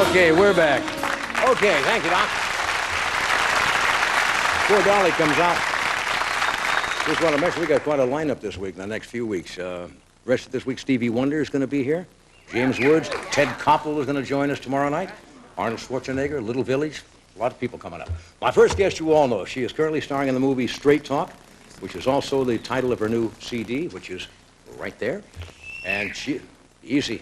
Okay, we're back. Okay, thank you, Doc. Before Dolly comes out, just want to mention we got quite a lineup this week, in the next few weeks. Rest of this week, Stevie Wonder is going to be here. James Woods, Ted Koppel is going to join us tomorrow night. Arnold Schwarzenegger, Little Village. A lot of people coming up. My first guest you all know. She is currently starring in the movie Straight Talk, which is also the title of her new CD, which is right there. And she... Easy.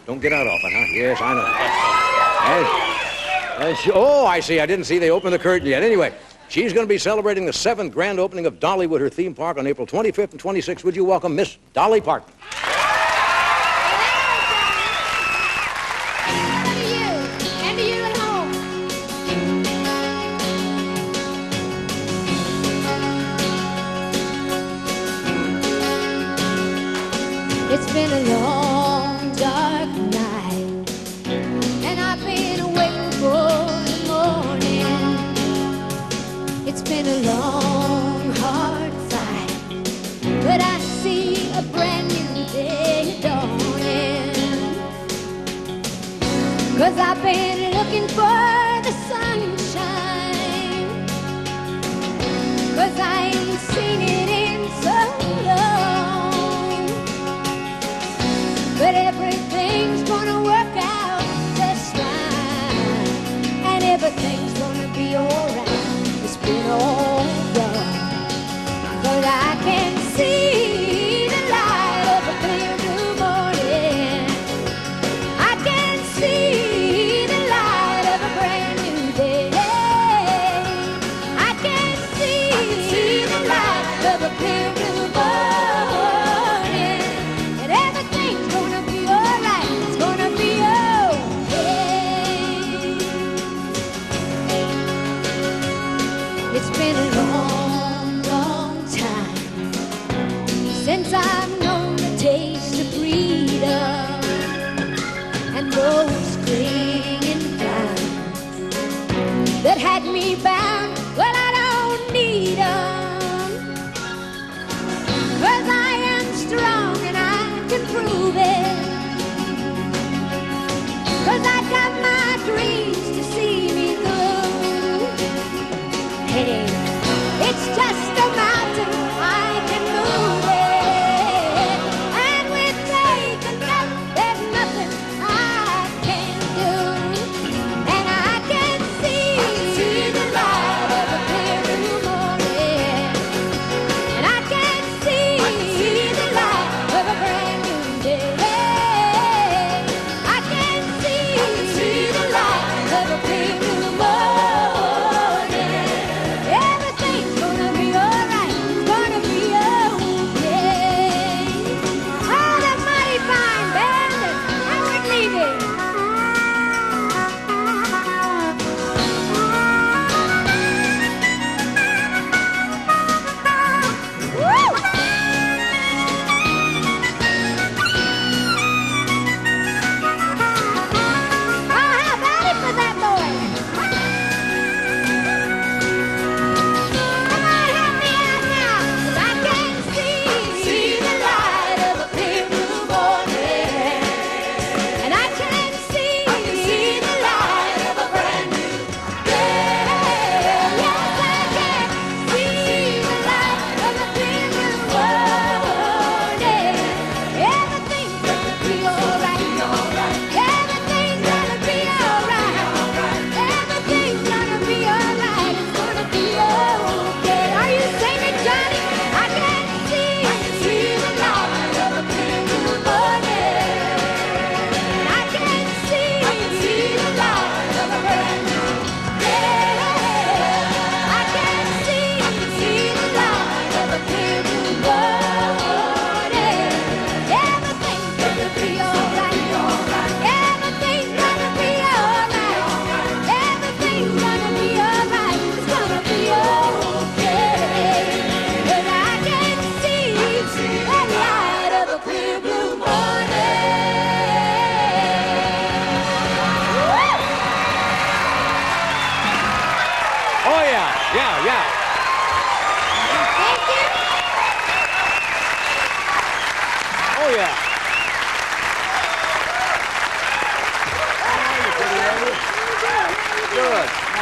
Don't get out often, huh? Yes, I know. And she, oh, I see. I didn't see they opened the curtain yet. Anyway, she's going to be celebrating the 7th grand opening of Dollywood, her theme park, on April 25th and 26th. Would you welcome Miss Dolly Parton? It's been a long, dark night, and I've been waiting for the morning. It's been a long, hard fight, but I see a brand new day dawning. 'Cause I've been looking for the sunshine, 'cause I ain't seen it in so long. But everything's gonna work out just fine, and everything's gonna be alright. It's been all wrong, but I can see the light of a clear blue morning. I can see the light of a brand new day. I can see the light of a clear blue morning. It's been a long, long time since I've known the taste of freedom and those clinging vines that had me bound. Well, I don't need them, 'cause I am strong and I can prove it. 'Cause I got my dreams to see me through. Hey, it's just a mountain, I can move it. And with faith and love, there's nothing I can't do. And I can see the light of a clear blue morning. And I can see the light of a brand new day. I can see the light of a clear blue morning.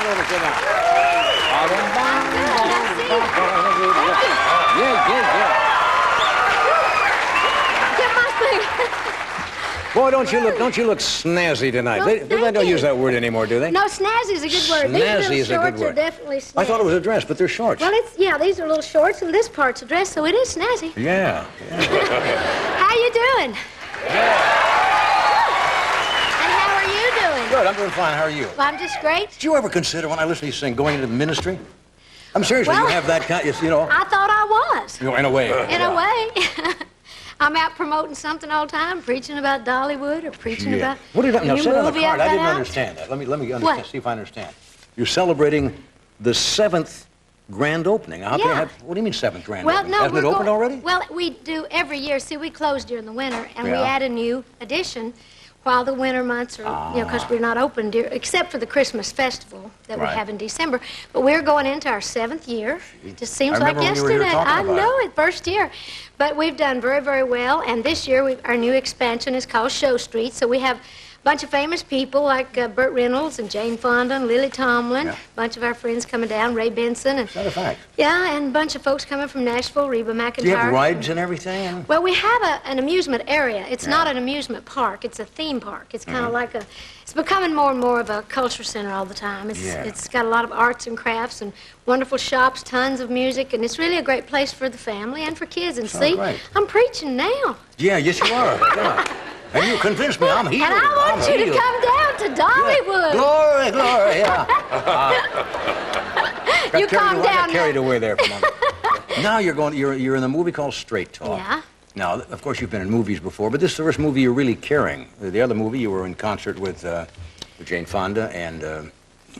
on over, sit down. Merci. Yeah. Get my thing. Boy, don't you look snazzy tonight. Well, They thank don't you. use that word anymore, do they? No, snazzy is a good word. Snazzy These is a little good shorts word. are definitely snazzy. I thought it was a dress, but they're shorts. Well, these are little shorts, and this part's a dress, so it is snazzy. Yeah. How you doing? And how are you doing? Good, I'm doing fine. How are you? Well, I'm just great. Did you ever consider, when I listen to you sing, going into the ministry? I'm serious, Well, you have that kind, you know. I thought I was. You know, in a way. In a way. I'm out promoting something all the time, preaching about Dollywood or preaching about What did I, a now, new say on the movie card, I've I got didn't out. understand that. Let me understand, What? see if I understand. You're celebrating the 7th grand opening. How can you Yeah. what do you mean 7th grand Well, opening? no, Hasn't it opened already? Well, we do every year. See, we close during the winter, and we Yeah. add a new edition while the winter months are, because we're not open, except for the Christmas festival that we Right. have in December. But we're going into our 7th year. It just seems I like remember when you were here yesterday. talking I about know it, first year. But we've done very, very well, and this year our new expansion is called Show Street. So we have a bunch of famous people like Burt Reynolds and Jane Fonda and Lily Tomlin. Yeah. A bunch of our friends coming down, Ray Benson, and Is that a fact? yeah, and a bunch of folks coming from Nashville, Reba McEntire. Do you have rides and everything? And... Well, we have an amusement area. It's Yeah. not an amusement park. It's a theme park. It's kind of like it's becoming more and more of a culture center all the time. It's got a lot of arts and crafts and wonderful shops, tons of music, and it's really a great place for the family and for kids. And Sounds see, great. I'm preaching now. Yeah, yes you are. Yeah. And you convinced me I'm healed. And I want I'm you to healed. come down to Dollywood. Glory, glory, yeah. You calm I down got carried now. away there for a moment. Now you're in a movie called Straight Talk. Yeah. Now, of course, you've been in movies before, but this is the first movie you're really carrying. The other movie, you were in concert with Jane Fonda and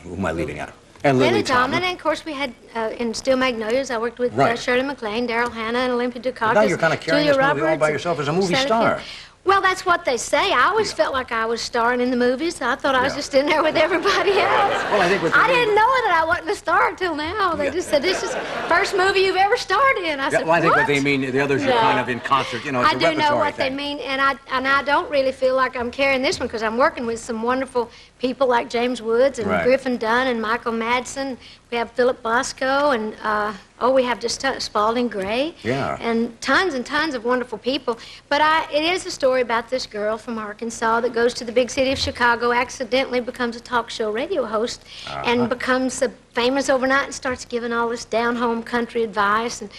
who am I leaving out? And Lily Tomlin. And of course we had in Steel Magnolias. I worked with Right. Shirley MacLaine, Daryl Hannah, and Olympia Dukakis. Now you're kind of carrying Julia this movie all Roberts, by and yourself as a movie Sally star. Field. Well, that's what they say. I always felt like I was starring in the movies. I thought I was Yeah. just in there with everybody else. Well, I think with the I movie- didn't know that I wasn't a star until now. They just said, this is the first movie you've ever starred in. I Yeah, said, well, I think what? what they mean, the others are No. kind of in concert, you know, it's I a do know repertory what thing. they mean, and I don't really feel like I'm carrying this one because I'm working with some wonderful people like James Woods and Right. Griffin Dunn and Michael Madsen. We have Philip Bosco and we have just Spalding Gray. Yeah. And tons of wonderful people. But it is a story about this girl from Arkansas that goes to the big city of Chicago, accidentally becomes a talk show radio host, and becomes famous overnight and starts giving all this down-home country advice. And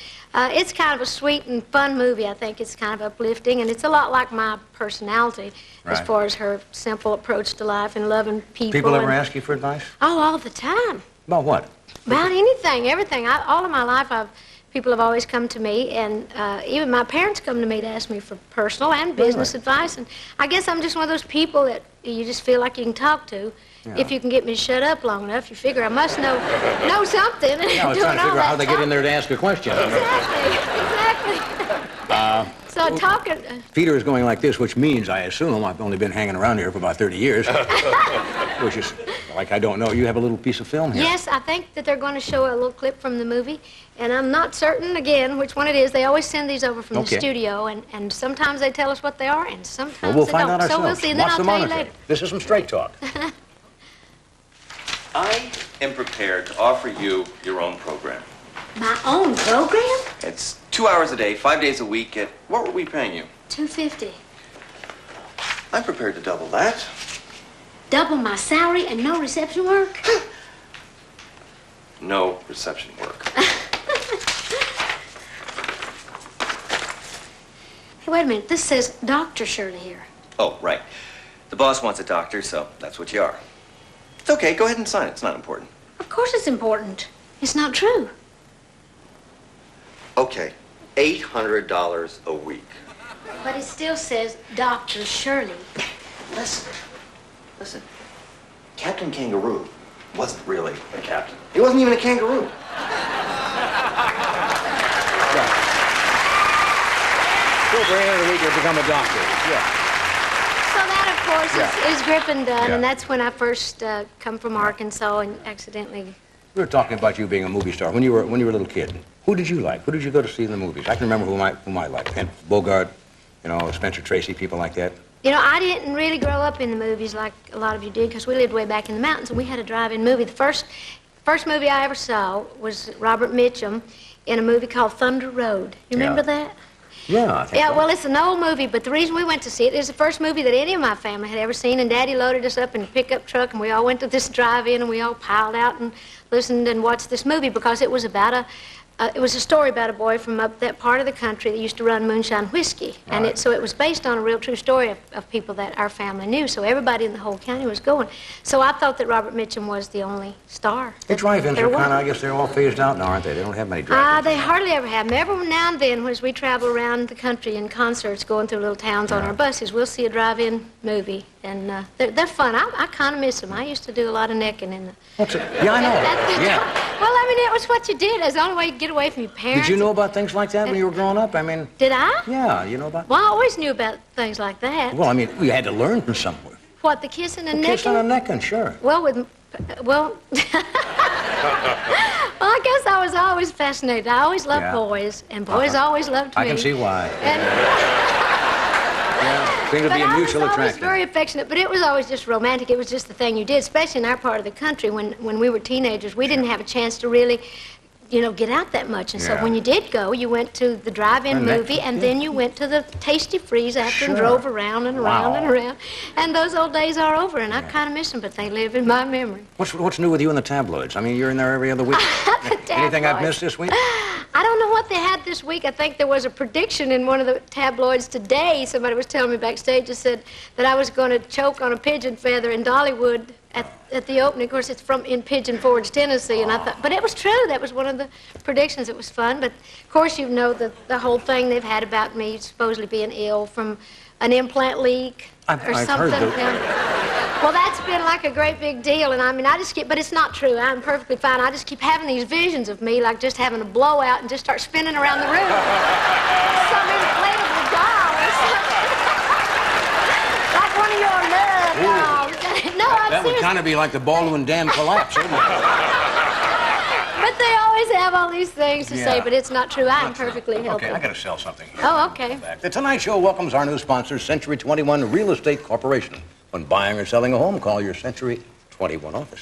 it's kind of a sweet and fun movie. I think it's kind of uplifting, and it's a lot like my personality as Right. far as her simple approach to life and loving people. People ever and- ask you for advice? Oh, all the time. About what? About anything, everything. All of my life, people have always come to me, and even my parents come to me to ask me for personal and business advice. And I guess I'm just one of those people that you just feel like you can talk to. Yeah. If you can get me to shut up long enough, you figure I must know something. And Yeah, I was doing trying to all figure out how that they get in there to talking. ask a question. Exactly. So talking. Peter is going like this, which means, I assume, I've only been hanging around here for about 30 years, which is like I don't know. You have a little piece of film here. Yes, I think that they're going to show a little clip from the movie, and I'm not certain, again, which one it is. They always send these over from Okay. the studio, and sometimes they tell us what they are, and sometimes Well, we'll they find don't. out ourselves. So we'll see, and then Watch I'll the tell you monitor. later. This is some Straight Talk. I am prepared to offer you your own program. My own program? It's 2 hours a day, 5 days a week at, what were we paying you? $250. I'm prepared to double that. Double my salary and no reception work? No reception work. Hey, wait a minute. This says Dr. Shirley here. Oh, right. The boss wants a doctor, so that's what you are. It's okay, go ahead and sign it. It's not important. Of course it's important. It's not true. Okay, $800 a week. But it still says Dr. Shirley. Listen. Captain Kangaroo wasn't really a captain. He wasn't even a kangaroo. Super end of the week, you become a doctor. Yeah. So that, of course, is Griffin Dunn, Yeah. and that's when I first come from Arkansas and accidentally. We were talking about you being a movie star when you were a little kid. Who did you like? Who did you go to see in the movies? I can remember whom I liked. And Bogart, you know, Spencer Tracy, people like that. You know, I didn't really grow up in the movies like a lot of you did because we lived way back in the mountains and we had a drive-in movie. The first movie I ever saw was Robert Mitchum in a movie called Thunder Road. You remember that? Yeah, I think Yeah, so. well, it's an old movie, but the reason we went to see it is the first movie that any of my family had ever seen, and Daddy loaded us up in a pickup truck, and we all went to this drive-in, and we all piled out and listened and watched this movie because it was about it was a story about a boy from up that part of the country that used to run moonshine whiskey. And so it was based on a real true story of people that our family knew. So everybody in the whole county was going. So I thought that Robert Mitchum was the only star. The drive-ins there are kind of, was. I guess they're all phased out now, aren't they? They don't have many drive-ins. They hardly ever have them. Every now and then, as we travel around the country in concerts, going through little towns on our buses, we'll see a drive-in movie. And they're fun. I kind of miss them. I used to do a lot of necking in the... Yeah, I know. Yeah. Well, I mean, it was what you did. It was the only way you could get away from your parents. Did you know about things like that when you were growing up? I mean... Did I? Yeah, you know about... Well, I always knew about things like that. Well, I mean, we had to learn from somewhere. What, the kissing and necking? Kissing and necking, sure. Well, well, well, I guess I was always fascinated. I always loved boys, and boys always loved me. I can see why. And Seemed to be a mutual I was always attraction. very affectionate, but it was always just romantic. It was just the thing you did, especially in our part of the country when we were teenagers. We didn't have a chance to really, you know, get out that much. And so when you did go, you went to the drive-in movie, and then you went to the Tasty Freeze after and drove around and around and around. And those old days are over, and I kind of miss them, but they live in my memory. What's new with you in the tabloids? I mean, you're in there every other week. Anything I've missed this week? I don't know what they had this week. I think there was a prediction in one of the tabloids today. Somebody was telling me backstage and said that I was going to choke on a pigeon feather in Dollywood at the opening. Of course, it's in Pigeon Forge, Tennessee, and I thought, but it was true. That was one of the predictions. It was fun, but of course, you know the whole thing they've had about me supposedly being ill from an implant leak or I've something. heard that. Well, that's been like a great big deal, and I mean, but it's not true. I'm perfectly fine. I just keep having these visions of me, like just having a blowout and just start spinning around the room. Some inflatable doll or something. Like one of your love dolls. No, I'm That would serious. kind of be like the Baldwin Dam collapse, wouldn't it? But they always have all these things to say, Yeah. but it's not true. I'm perfectly healthy. Okay, I got to sell something here. Oh, okay. The Tonight Show welcomes our new sponsor, Century 21 Real Estate Corporation. When buying or selling a home, call your Century 21 office.